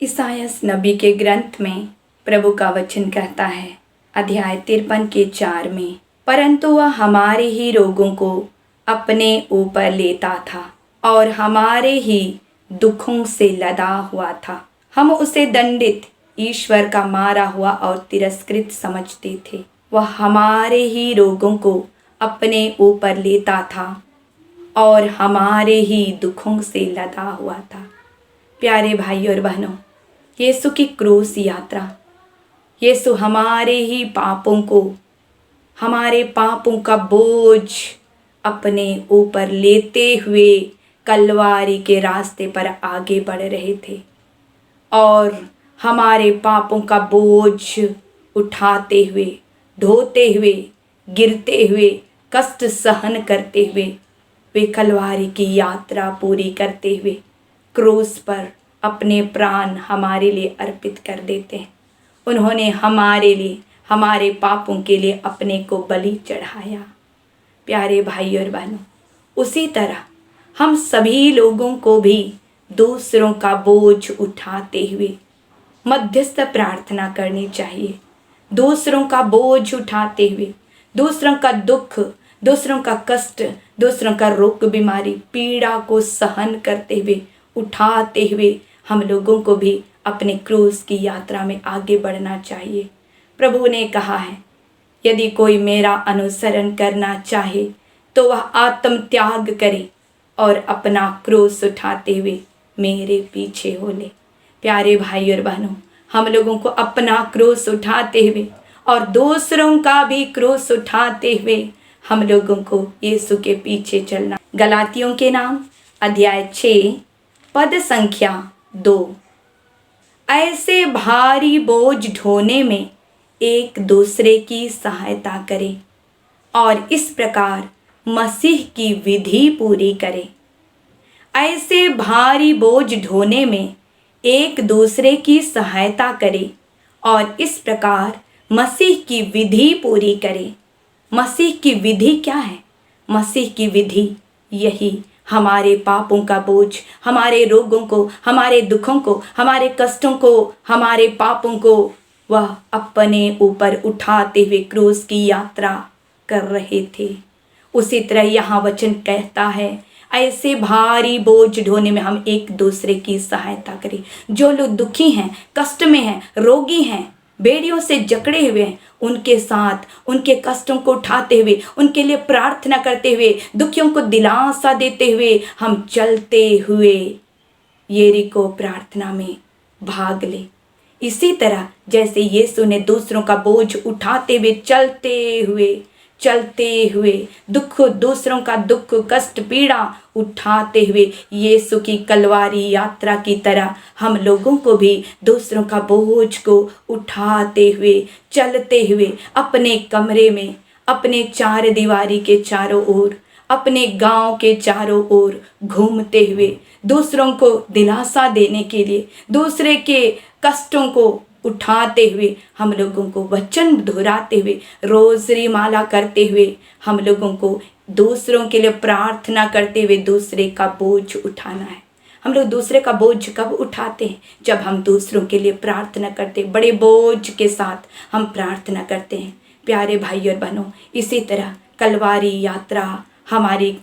इसायास नबी के ग्रंथ में प्रभु का वचन कहता है, अध्याय 53 के 4 में, परंतु वह हमारे ही रोगों को अपने ऊपर लेता था और हमारे ही दुखों से लदा हुआ था। हम उसे दंडित, ईश्वर का मारा हुआ और तिरस्कृत समझते थे। वह हमारे ही रोगों को अपने ऊपर लेता था और हमारे ही दुखों से लदा हुआ था। प्यारे भाई और बहनों, यीशु की क्रूस यात्रा, यीशु हमारे ही पापों को, हमारे पापों का बोझ अपने ऊपर लेते हुए कलवारी के रास्ते पर आगे बढ़ रहे थे और हमारे पापों का बोझ उठाते हुए, ढोते हुए, गिरते हुए, कष्ट सहन करते हुए वे कलवारी की यात्रा पूरी करते हुए क्रूस पर अपने प्राण हमारे लिए अर्पित कर देते हैं। उन्होंने हमारे लिए, हमारे पापों के लिए अपने को बलि चढ़ाया। प्यारे भाई और बहनों, उसी तरह हम सभी लोगों को भी दूसरों का बोझ उठाते हुए मध्यस्थ प्रार्थना करनी चाहिए। दूसरों का बोझ उठाते हुए, दूसरों का दुख, दूसरों का कष्ट, दूसरों का रोग, बीमारी, पीड़ा को सहन करते हुए, उठाते हुए हम लोगों को भी अपने क्रूस की यात्रा में आगे बढ़ना चाहिए। प्रभु ने कहा है, यदि कोई मेरा अनुसरण करना चाहे तो वह आत्म त्याग करे और अपना क्रूस उठाते हुए मेरे पीछे हो ले। प्यारे भाई और बहनों, हम लोगों को अपना क्रूस उठाते हुए और दूसरों का भी क्रूस उठाते हुए हम लोगों को यीशु के पीछे चलना। गलातियों के नाम अध्याय 6 पद संख्या 2। ऐसे भारी बोझ ढोने में एक दूसरे की सहायता करें और इस प्रकार मसीह की विधि पूरी करें। ऐसे भारी बोझ ढोने में एक दूसरे की सहायता करें और इस प्रकार मसीह की विधि पूरी करें। मसीह की विधि क्या है? मसीह की विधि यही हमारे पापों का बोझ, हमारे रोगों को, हमारे दुखों को, हमारे कष्टों को, हमारे पापों को वह अपने ऊपर उठाते हुए क्रूस की यात्रा कर रहे थे। उसी तरह यहाँ वचन कहता है, ऐसे भारी बोझ ढोने में हम एक दूसरे की सहायता करें। जो लोग दुखी हैं, कष्ट में हैं, रोगी हैं, बेड़ियों से जकड़े हुए हैं, उनके साथ उनके कष्टों को उठाते हुए, उनके लिए प्रार्थना करते हुए, दुखियों को दिलासा देते हुए हम चलते हुए यरीको प्रार्थना में भाग ले। इसी तरह जैसे यीशु ने दूसरों का बोझ उठाते हुए चलते हुए दुख, दूसरों का दुख, कष्ट, पीड़ा उठाते हुए यीशु की कलवारी यात्रा की तरह हम लोगों को भी दूसरों का बोझ को उठाते हुए, चलते हुए अपने कमरे में, अपने चार दीवारी के चारों ओर, अपने गांव के चारों ओर घूमते हुए दूसरों को दिलासा देने के लिए, दूसरे के कष्टों को उठाते हुए हम लोगों को वचन दोहराते हुए, रोज़री माला करते हुए हम लोगों को दूसरों के लिए प्रार्थना करते हुए दूसरे का बोझ उठाना है। हम लोग दूसरे का बोझ कब उठाते हैं? जब हम दूसरों के लिए प्रार्थना करते हैं, बड़े बोझ के साथ हम प्रार्थना करते हैं। प्यारे भाई और बहनों, इसी तरह कलवारी यात्रा, हमारी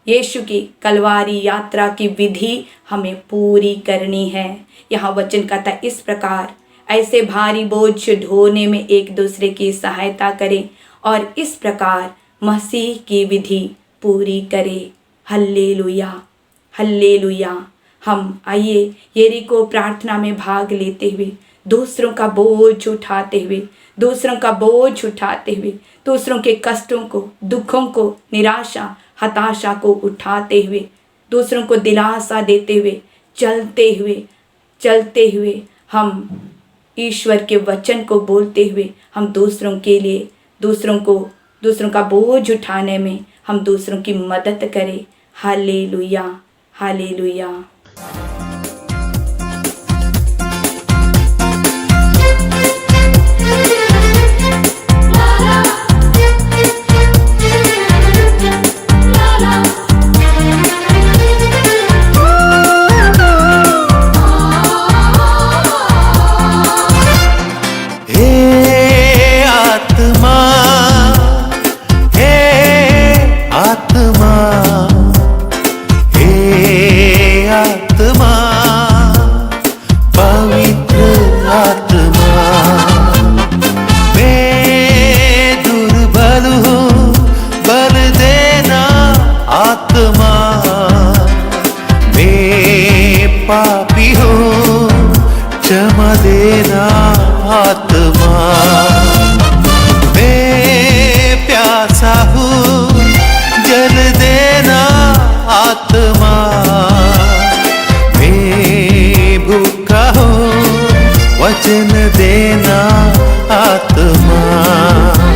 यीशु की कलवारी यात्रा की विधि हमें पूरी करनी है। यहाँ वचन कहता है, इस प्रकार ऐसे भारी बोझ ढोने में एक दूसरे की सहायता करें और इस प्रकार मसीह की विधि पूरी करें। Hallelujah, hallelujah. हम आइए यरीको प्रार्थना में भाग लेते हुए दूसरों का बोझ उठाते हुए, दूसरों का बोझ उठाते हुए, दूसरों के कष्टों को, दुखों को, निराशा, हताशा को उठाते हुए, दूसरों को दिलासा देते हुए, चलते हुए हम ईश्वर के वचन को बोलते हुए हम दूसरों के लिए, दूसरों का बोझ उठाने में हम दूसरों की मदद करें। Hallelujah, hallelujah. आत्मा। मैं प्यासा हूँ जल देना आत्मा, मैं भूखा हूँ वचन देना आत्मा।